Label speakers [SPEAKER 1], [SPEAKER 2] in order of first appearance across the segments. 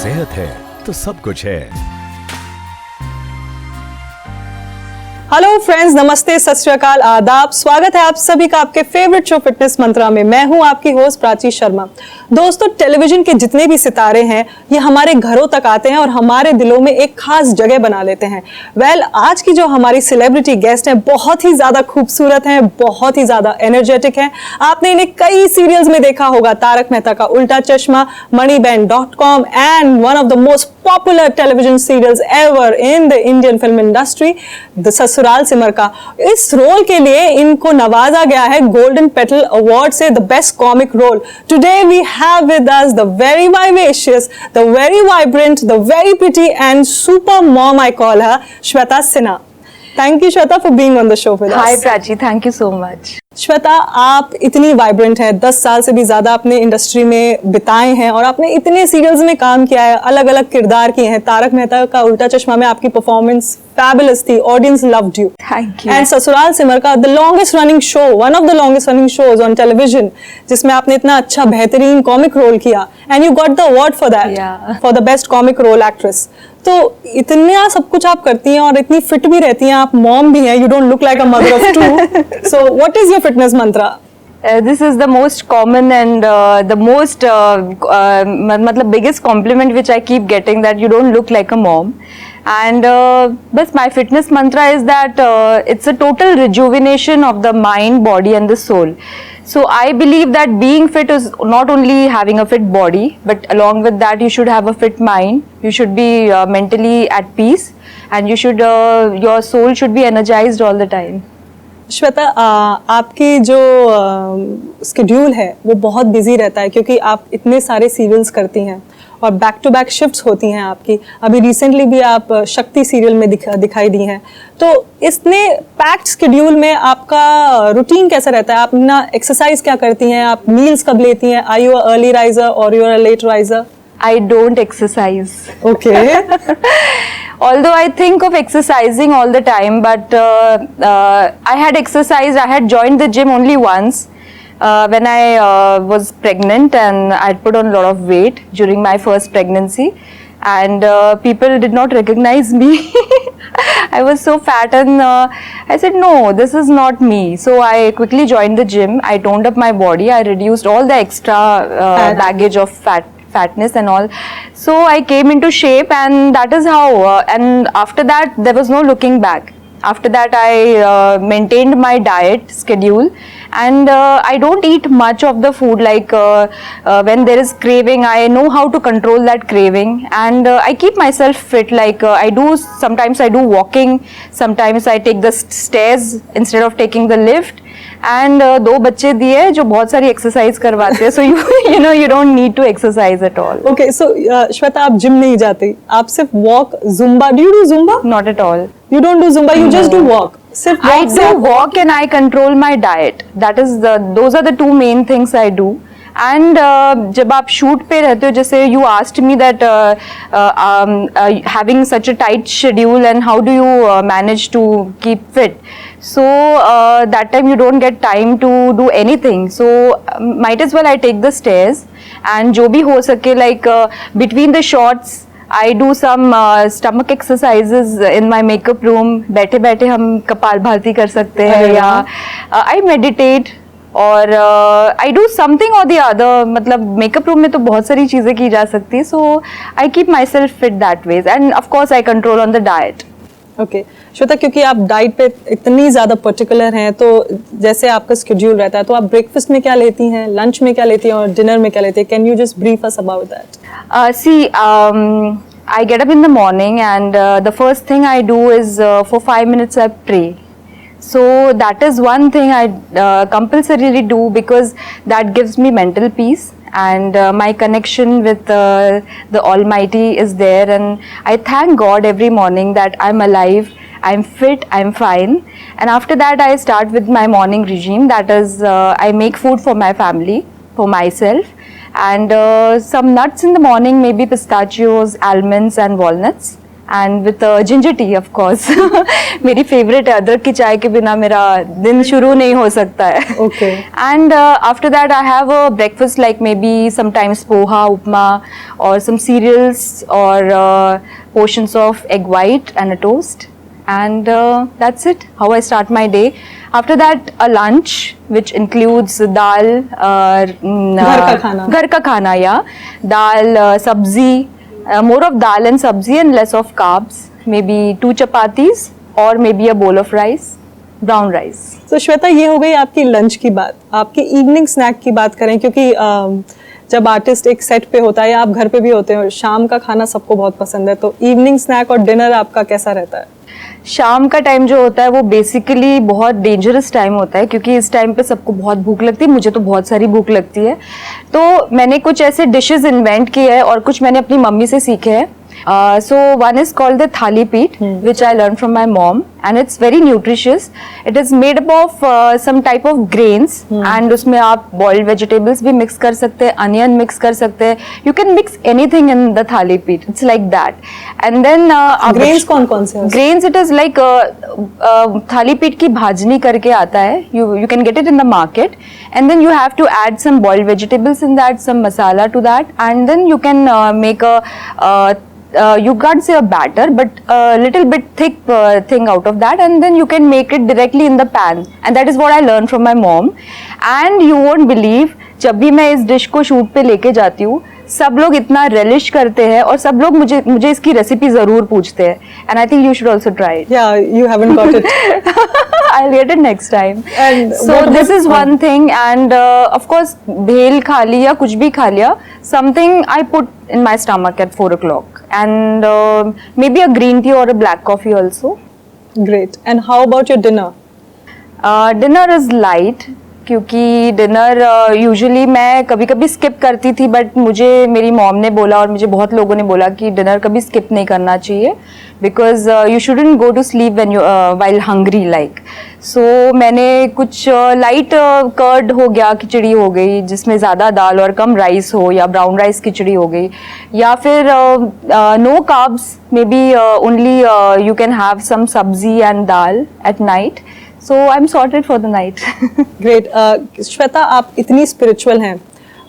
[SPEAKER 1] सेहत है तो सब कुछ है।
[SPEAKER 2] हेलो फ्रेंड्स, नमस्ते, सत श्री अकाल, आदाब। स्वागत है आप सभी का आपके फेवरेट शो फिटनेस मंत्रा में। मैं हूं आपकी होस्ट प्राची शर्मा। दोस्तों, टेलीविजन के जितने भी सितारे हैं ये हमारे घरों तक आते हैं और हमारे दिलों में एक खास जगह बना लेते हैं। आज की जो हमारी सेलिब्रिटी गेस्ट है बहुत ही ज्यादा खूबसूरत है, बहुत ही ज्यादा एनर्जेटिक है। आपने इन्हें कई सीरियल्स में देखा होगा, तारक मेहता का उल्टा चश्मा, मणिबैन.com and one of the most popular television serials ever in the Indian film industry, the Sasural Simar का। इस रोल के लिए इनको नवाजा गया है गोल्डन पेटल अवार्ड से, the best comic role. Today we have with us the very vivacious, the very vibrant, the very pretty and super mom, I call her, Shweta Sinha. Thank you, Shweta, for being on the show with us.
[SPEAKER 3] Hi, Prachi. Thank you so much.
[SPEAKER 2] Shweta, आप इतनी vibrant हैं, 10 साल से भी ज्यादा आपने industry में बिताए हैं और आपने इतने सीरियल्स में काम किया है, अलग अलग किरदार किए हैं। तारक मेहता का उल्टा चश्मा में आपकी परफॉर्मेंस फैबुलस थी, audience loved you.
[SPEAKER 3] Thank you.
[SPEAKER 2] And Sasural Simar Ka the longest running show, one of the longest running shows on television, जिसमें आपने इतना अच्छा बेहतरीन कॉमिक रोल किया and you got the award for that, for the best comic role actress. तो इतना सब कुछ आप करती हैं और इतनी फिट भी रहती हैं, आप मॉम भी हैं, you don't look like a mother of two. So what is your fitness mantra?
[SPEAKER 3] This is the most common and the most मतलब biggest compliment which I keep getting, that you don't look like a mom. And but my fitness mantra is that it's a total rejuvenation of the mind, body and the soul. So I believe that being fit is not only having a fit body, but along with that you should have a fit mind. You should be mentally at peace, and you should your soul should be energized all the time.
[SPEAKER 2] Shweta, आपकी जो schedule है वो बहुत busy रहता है क्योंकि आप इतने सारे सीरियल्स करती हैं और बैक टू बैक शिफ्ट्स होती हैं आपकी। अभी रिसेंटली भी आप शक्ति सीरियल में दिखाई दी हैं। तो इतने पैक्ड स्केड्यूल में आपका रूटीन कैसा रहता है? आप ना एक्सरसाइज क्या करती हैं? आप मील्स कब लेती हैं? आर यू अर्ली राइजर और you are late riser?
[SPEAKER 3] I don't exercise.
[SPEAKER 2] Okay.
[SPEAKER 3] Although I think of exercising all the time, but I had exercised, I had joined the gym only once when I was pregnant, and I put on a lot of weight during my first pregnancy, and people did not recognize me. I was so fat, and I said, no, this is not me. So I quickly joined the gym. I toned up my body. I reduced all the extra baggage of fatness and all, so I came into shape, and that is how and after that there was no looking back. After that I maintained my diet schedule, and I don't eat much of the food, like when there is craving, I know how to control that craving, and I keep myself fit, like sometimes I do walking, sometimes I take the stairs instead of taking the lift, and 2 बच्चे दिए जो बहुत सारी exercise करवाते हैं, so you don't need to exercise at all.
[SPEAKER 2] Okay, so Shweta, आप gym नहीं जाती, आप सिर्फ walk, Zumba, do you do zumba?
[SPEAKER 3] Not at all.
[SPEAKER 2] You don't do zumba, you just do walk. सिर्फ
[SPEAKER 3] I
[SPEAKER 2] walk
[SPEAKER 3] do
[SPEAKER 2] से
[SPEAKER 3] walk and I control my diet. Those are the 2 main things I do. And जब आप shoot पे रहते हो, जैसे you asked me that having such a tight schedule and how do you manage to keep fit. So that time you don't get time to do anything. So might as well I take the stairs, and जो भी हो सके, like between the shots I do some stomach exercises in my makeup room. बैठे बैठे हम कपाल भाती कर सकते हैं, या I meditate, और आई डू समथिंग और द अदर। मतलब मेकअप रूम में तो बहुत सारी चीज़ें की जा सकती है, so I keep myself fit that ways, and of course I control on the diet.
[SPEAKER 2] Okay Shweta, क्योंकि आप डाइट पे इतनी ज़्यादा पर्टिकुलर हैं, तो जैसे आपका स्केड्यूल रहता है, तो आप ब्रेकफास्ट में क्या लेती हैं, लंच में क्या लेती हैं और डिनर में क्या लेती हैं? Can you just brief us about that?
[SPEAKER 3] See, I get up in the morning, and the first thing I do is for 5 minutes I pray. So that is one thing I compulsorily do, because that gives me mental peace, and my connection with the Almighty is there, and I thank God every morning that I'm alive, I'm fit, I'm fine. And after that I start with my morning regime, that is I make food for my family, for myself, and some nuts in the morning, maybe pistachios, almonds and walnuts. and with ginger tea of course. मेरी favorite है, अदरक की चाय के बिना मेरा दिन शुरू नहीं हो सकता है.
[SPEAKER 2] Okay.
[SPEAKER 3] And after that I have a breakfast like maybe sometimes poha, upma or some cereals or portions of egg white and a toast. And that's it, how I start my day. After that a lunch which includes dal, घर का खाना, yeah, dal, sabzi, more of dal and sabzi and less of carbs, maybe 2 chapatis or maybe a bowl of rice, brown rice.
[SPEAKER 2] तो श्वेता, ये हो गई आपकी lunch की बात. आपकी इवनिंग स्नैक की बात करें, क्योंकि जब आर्टिस्ट एक सेट पे होता है या आप घर पे भी होते हैं और शाम का खाना सबको बहुत पसंद है, तो इवनिंग स्नैक और डिनर आपका कैसा रहता है?
[SPEAKER 3] शाम का टाइम जो होता है वो बेसिकली बहुत डेंजरस टाइम होता है, क्योंकि इस टाइम पे सबको बहुत भूख लगती है. मुझे तो बहुत सारी भूख लगती है. तो मैंने कुछ ऐसे डिशेस इन्वेंट किए हैं और कुछ मैंने अपनी मम्मी से सीखे हैं. So one is called the thali peeth, which I learned from my mom, and it's very nutritious. It is made up of some type of grains, and उसमें आप boiled vegetables भी mix कर सकते हैं, onion mix कर सकते हैं. You can mix anything in the thali peeth. It's like that. And then
[SPEAKER 2] grains कौन कौन से हैं?
[SPEAKER 3] Grains, it is like thali peeth की भाजनी करके आता है. You can get it in the market, and then you have to add some boiled vegetables in that, some masala to that, and then you can make a you can't say a batter, but a little bit thick thing out of that, and then you can make it directly in the pan. And that is what I learned from my mom. And you won't believe, जब भी मैं इस dish को shoot पे लेके जाती हूँ, सब लोग इतना relish करते हैं और सब लोग मुझे इसकी रेसिपी जरूर पूछते हैं. And I think you should also try it.
[SPEAKER 2] Yeah, you haven't got it.
[SPEAKER 3] I'll get it next time.
[SPEAKER 2] And
[SPEAKER 3] so this is one thing, and of course भेल खा लिया, कुछ भी खा लिया, something I put in my stomach at 4 o'clock, and maybe a green tea or a black coffee also.
[SPEAKER 2] Great. And how about your dinner?
[SPEAKER 3] Dinner is light, क्योंकि dinner usually मैं कभी कभी स्किप करती थी, बट मुझे मेरी mom ने बोला और मुझे बहुत लोगों ने बोला कि डिनर कभी स्किप नहीं करना चाहिए, because you shouldn't go to sleep when you while hungry like. So मैंने कुछ लाइट कर्ड हो गया, खिचड़ी हो गई जिसमें ज़्यादा दाल और कम राइस हो, या ब्राउन राइस खिचड़ी हो गई, या फिर no carbs, maybe only you can have some sabzi and dal at night. So I'm sorted for the night.
[SPEAKER 2] Great. Shweta, आप इतनी स्पिरिचुअल हैं.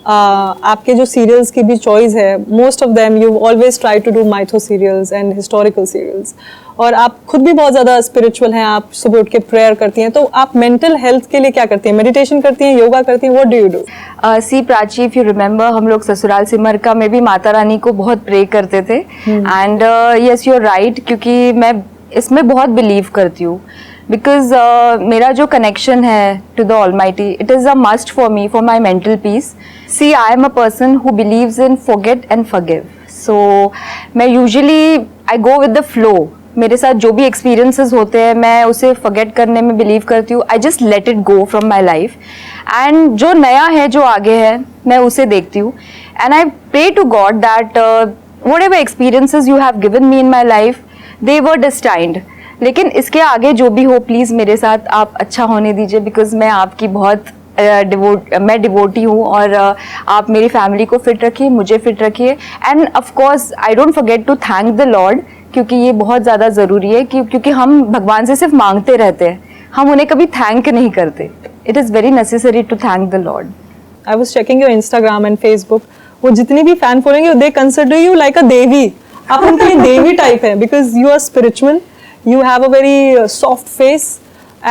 [SPEAKER 2] आपके जो सीरियल्स की भी चॉइस है, most of them you always try to do mytho serials and historical serials, और आप खुद भी बहुत ज़्यादा स्पिरिचुअल हैं. आप सुबह उठ के प्रेयर करती हैं, तो आप मेंटल हेल्थ के लिए क्या करती हैं? मेडिटेशन करती हैं, योगा करती हैं, what do you do?
[SPEAKER 3] See Prachi, if you remember, हम लोग ससुराल सिमरका में भी माता रानी को बहुत प्रे करते थे. And yes, you are right, क्योंकि मैं इसमें बहुत बिलीव करती हूँ. Because मेरा जो connection है to the Almighty, it is a must for me, for my mental peace. See, I am a person who believes in forget and forgive. So मैं usually I go with the flow. मेरे साथ जो भी experiences होते हैं, मैं उसे forget करने में believe करती हूँ. I just let it go from my life. And जो नया है, जो आगे है, मैं उसे देखती हूँ. And I pray to God that whatever experiences you have given me in my life, they were destined. लेकिन इसके आगे जो भी हो, प्लीज़ मेरे साथ आप अच्छा होने दीजिए, बिकॉज मैं आपकी बहुत मैं डिवोटी हूँ, और आप मेरी फैमिली को फिट रखिए, मुझे फिट रखिए. And of course I don't forget to thank the Lord, क्योंकि ये बहुत ज़्यादा ज़रूरी है, क्योंकि हम भगवान से सिर्फ मांगते रहते हैं, हम उन्हें कभी थैंक नहीं करते. It is very necessary to thank the lord.
[SPEAKER 2] I was checking your Instagram and Facebook. वो जितने भी फैन फॉलोइंग है, they consider you like a devi. आप उनके लिए देवी टाइप है, because you are spiritual. You have a very soft face,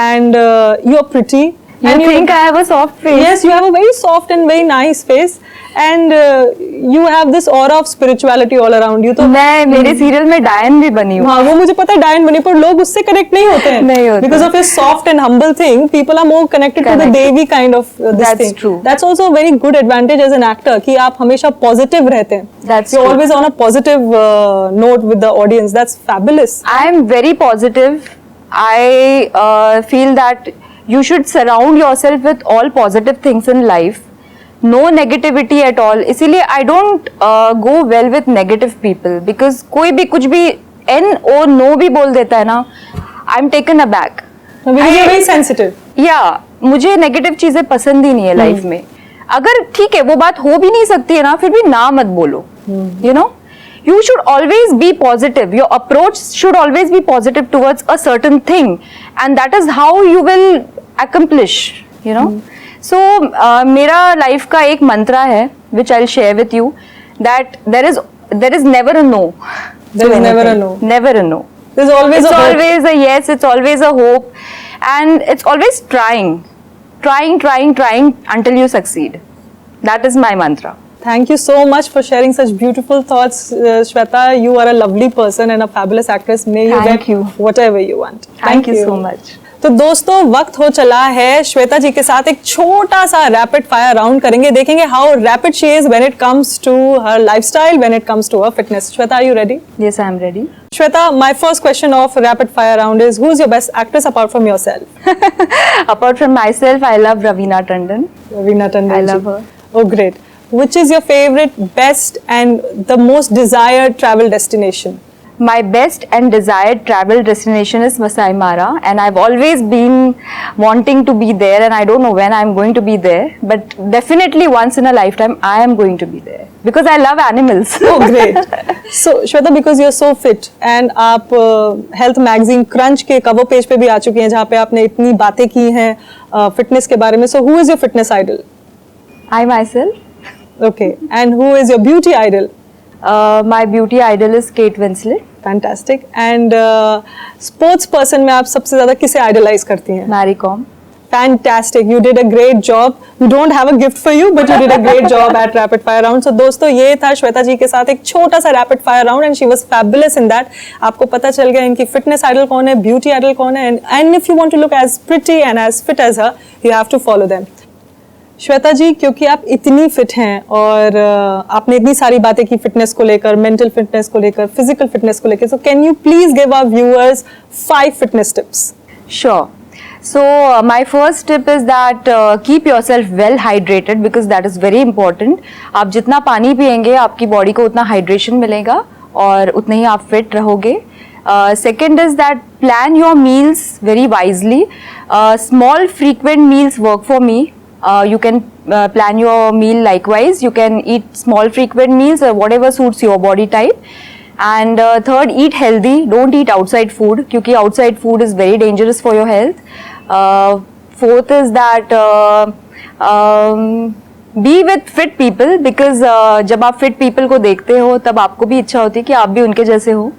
[SPEAKER 2] and you are pretty.
[SPEAKER 3] You think I have a soft face?
[SPEAKER 2] Yes, you have a very soft and very nice face, and you have this aura of spirituality all around you. तो
[SPEAKER 3] मैं मेरे serial में डायन भी बनी हूँ.
[SPEAKER 2] हाँ, वो मुझे पता है डायन बनी, पर लोग उससे कनेक्ट नहीं होते हैं.
[SPEAKER 3] नहीं होते.
[SPEAKER 2] Because of his soft and humble thing, people are more connected to the Devi kind of this
[SPEAKER 3] That's
[SPEAKER 2] thing.
[SPEAKER 3] true.
[SPEAKER 2] That's also a very good advantage as an actor, कि आप हमेशा positive रहते हैं.
[SPEAKER 3] That's
[SPEAKER 2] You're
[SPEAKER 3] true.
[SPEAKER 2] always on a positive note with the audience. That's fabulous.
[SPEAKER 3] I am very positive. I feel that you should surround yourself with all positive things in life. No negativity at all. इसीलिए I don't go well with negative people, because कोई भी कुछ भी N or no भी बोल देता है ना, I'm taken aback.
[SPEAKER 2] Because you're very sensitive.
[SPEAKER 3] Yeah, मुझे नेगेटिव चीजें पसंद ही नहीं है लाइफ में. अगर ठीक है वो बात हो भी नहीं सकती है ना, फिर भी ना मत बोलो. You know, you should always be positive. Your approach should always be positive towards a certain thing, and that is how you will accomplish, you know. So मेरा life का एक mantra है which I'll share with you, that there is never a no.
[SPEAKER 2] There is never a no.
[SPEAKER 3] Never a no.
[SPEAKER 2] There's always
[SPEAKER 3] It's
[SPEAKER 2] a hope.
[SPEAKER 3] always a yes. It's always a hope, and it's always trying until you succeed. That is my mantra.
[SPEAKER 2] Thank you so much for sharing such beautiful thoughts, Shweta. You are a lovely person and a fabulous actress. May you
[SPEAKER 3] Thank
[SPEAKER 2] get
[SPEAKER 3] you.
[SPEAKER 2] whatever you want.
[SPEAKER 3] Thank you so much.
[SPEAKER 2] तो दोस्तों वक्त हो चला है, श्वेता जी के साथ एक छोटा सा रैपिड फायर राउंड करेंगे, देखेंगे how rapid she is when it comes to her lifestyle, when it comes to her fitness. Shweta, are you ready?
[SPEAKER 3] Yes, I am ready.
[SPEAKER 2] Shweta, my first question of rapid fire round is, who's your best actress apart from yourself?
[SPEAKER 3] Apart from myself, I love Raveena Tandon.
[SPEAKER 2] Raveena Tandon.
[SPEAKER 3] I
[SPEAKER 2] ji.
[SPEAKER 3] love her.
[SPEAKER 2] Oh, great. Which is your favorite, best and the most desired travel destination?
[SPEAKER 3] My best and desired travel destination is Masai Mara, and I've always been wanting to be there, and I don't know when I'm going to be there, but definitely once in a lifetime I am going to be there because I love animals.
[SPEAKER 2] Oh, great. So, Shweta, because you're so fit and आप health magazine crunch के cover page पे भी आ चुकी हैं, जहाँ पे आपने इतनी बातें की हैं फिटनेस के बारे में. So, who is your fitness idol?
[SPEAKER 3] I myself,
[SPEAKER 2] Okay. And who is your beauty idol?
[SPEAKER 3] my beauty idol is Kate Winslet.
[SPEAKER 2] Fantastic. And sports person में आप सबसे ज्यादा किसे आइडलाइज करती हैं?
[SPEAKER 3] Mary Kom.
[SPEAKER 2] Fantastic. You did a great job. We don't have a gift for you, but you did a great job at rapid fire round. So दोस्तों ये था श्वेता जी के साथ एक छोटा सा rapid fire round and she was fabulous in that. आपको पता चल गया इनकी fitness idol कौन है, beauty idol कौन है, and if you want to look as pretty and as fit as her, you have to follow them. Shweta जी, क्योंकि आप इतनी फिट हैं और आपने इतनी सारी बातें की फिटनेस को लेकर, मेंटल फिटनेस को लेकर, फिजिकल फिटनेस को लेकर, so can you please give our viewers 5 fitness tips?
[SPEAKER 3] Sure. So my first tip is that keep yourself well hydrated because that is very important. आप जितना पानी पिएंगे आपकी बॉडी को उतना हाइड्रेशन मिलेगा और उतने ही आप फिट रहोगे. Second is that plan your meals very wisely. Small frequent meals work for me. You can plan your meal likewise. You can eat small frequent meals or whatever suits your body type. And third, eat healthy. Don't eat outside food क्योंकि outside food is very dangerous for your health. Fourth is that be with fit people because जब आप fit people को देखते हो तब आपको भी इच्छा होती है कि आप भी उनके जैसे हो.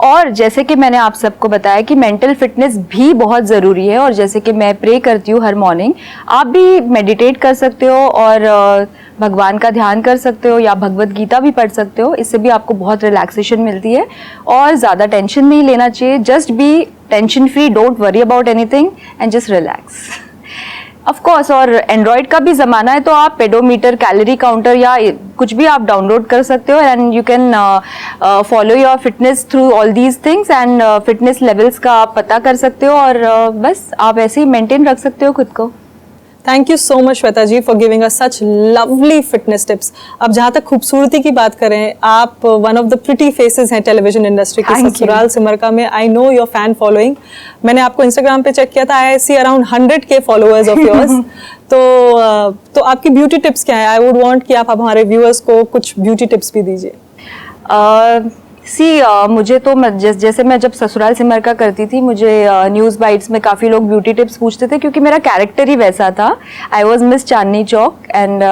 [SPEAKER 3] और जैसे कि मैंने आप सबको बताया कि मेंटल फिटनेस भी बहुत ज़रूरी है और जैसे कि मैं प्रे करती हूँ हर मॉर्निंग, आप भी मेडिटेट कर सकते हो और भगवान का ध्यान कर सकते हो या भगवत गीता भी पढ़ सकते हो. इससे भी आपको बहुत रिलैक्सेशन मिलती है और ज़्यादा टेंशन नहीं लेना चाहिए. Just be tension free, don't worry about anything and just relax. Of course, और एंड्रॉयड का भी ज़माना है तो आप पेडोमीटर, कैलोरी काउंटर या कुछ भी आप डाउनलोड कर सकते हो and you can follow your fitness through all these things and fitness levels का आप पता कर सकते हो और बस आप ऐसे ही मेंटेन रख सकते हो खुद को.
[SPEAKER 2] Thank you so much Shweta ji for giving us such lovely fitness tips. अब जहाँ तक खूबसूरती की बात करें, आप one of the pretty faces हैं टेलीविजन इंडस्ट्री की.
[SPEAKER 3] Thank you.
[SPEAKER 2] ससुराल सिमरका में I know your fan following. मैंने आपको इंस्टाग्राम पे चेक किया था, I see around 100K followers of yours. तो आपकी ब्यूटी टिप्स क्या है? आई वुड वांट कि आप हमारे व्यूअर्स को कुछ ब्यूटी टिप्स भी दीजिए.
[SPEAKER 3] मुझे तो जैसे मैं जब ससुराल सिमरका करती थी, मुझे न्यूज़ बाइट्स में काफ़ी लोग ब्यूटी टिप्स पूछते थे क्योंकि मेरा कैरेक्टर ही वैसा था. I was Miss Chandni Chowk and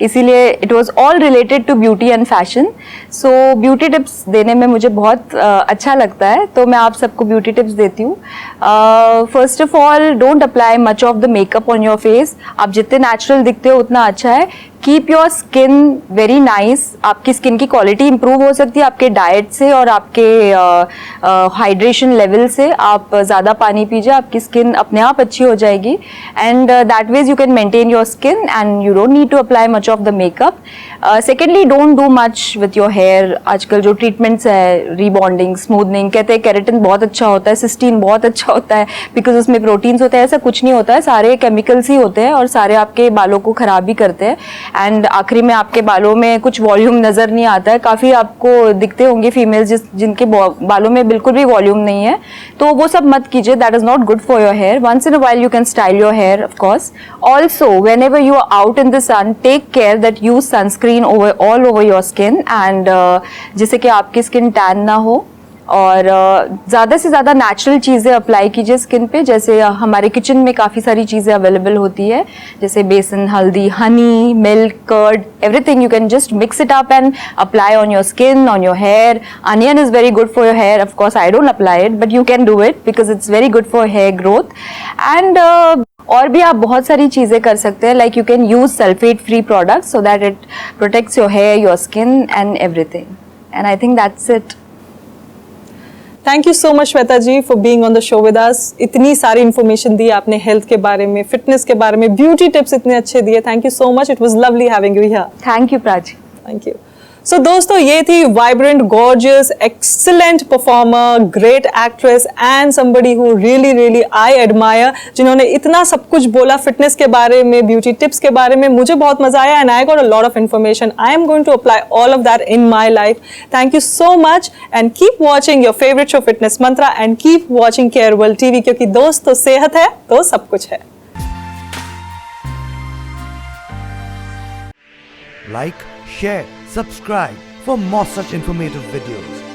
[SPEAKER 3] इसीलिए it was all related to beauty and fashion. So beauty tips देने में मुझे बहुत अच्छा लगता है, तो मैं आप सबको ब्यूटी टिप्स देती हूँ. First of all, don't apply much of the makeup on your face. आप जितने नेचुरल दिखते हो उतना अच्छा है. Keep your skin very nice. आपकी स्किन की क्वालिटी इंप्रूव हो सकती है आपके डाइट से और आपके हाइड्रेशन लेवल से. आप ज़्यादा पानी पीजिए, आपकी स्किन अपने आप अच्छी हो जाएगी and that ways you can maintain your skin and you don't need to apply much of the makeup. Secondly, don't do much with your hair. आजकल जो ट्रीटमेंट्स है, रीबॉन्डिंग, स्मूथनिंग, कहते हैं केराटिन बहुत अच्छा होता है, सिस्टीन बहुत अच्छा होता है बिकॉज उसमें प्रोटीन्स होते हैं. ऐसा कुछ नहीं होता है, सारे केमिकल्स ही होते हैं और सारे आपके बालों को ख़राब भी करते हैं. एंड आखिरी में आपके बालों में कुछ वॉल्यूम नज़र नहीं आता है। काफ़ी आपको दिखते होंगे फीमेल्स जिनके बालों में बिल्कुल भी वॉल्यूम नहीं है, तो वो सब मत कीजिए, that is not good for your hair. Once in a while you can style your hair of course. Also whenever you are out in the sun, take care that use sunscreen all over your skin, and जिससे कि आपकी skin tan ना हो। और ज़्यादा से ज़्यादा natural चीज़ें अप्लाई कीजिए स्किन पे, जैसे हमारे किचन में काफ़ी सारी चीज़ें अवेलेबल होती है, जैसे besan, haldi, honey, milk, curd, everything you can just mix it up and apply on your skin, on your hair. Onion is very good for your hair, of course I don't apply it but you can do it because it's very good for hair growth. And और भी आप बहुत सारी चीज़ें कर सकते हैं, like you can use sulphate free products so that it protects your hair, your skin and everything. And I think that's it.
[SPEAKER 2] Thank you so much Shweta ji for being on the show with us. इतनी सारी information दी आपने health के बारे में, fitness के बारे में, beauty tips इतने अच्छे दिए। Thank you so much, it was lovely having you here.
[SPEAKER 3] Thank you Prachi.
[SPEAKER 2] Thank you. So दोस्तों, ये थी vibrant, gorgeous, excellent performer, great actress and somebody who really really I admire, जिन्होंने इतना सब कुछ बोला फिटनेस के बारे में, ब्यूटी टिप्स के बारे में। मुझे बहुत मजा आया and I got a lot of information. I am going to apply all of that in my life. Thank you so much and keep watching your favourite show fitness mantra and keep watching care world TV, क्योंकि दोस्तों सेहत है तो सब कुछ है।
[SPEAKER 1] Like, share, subscribe for more such informative videos.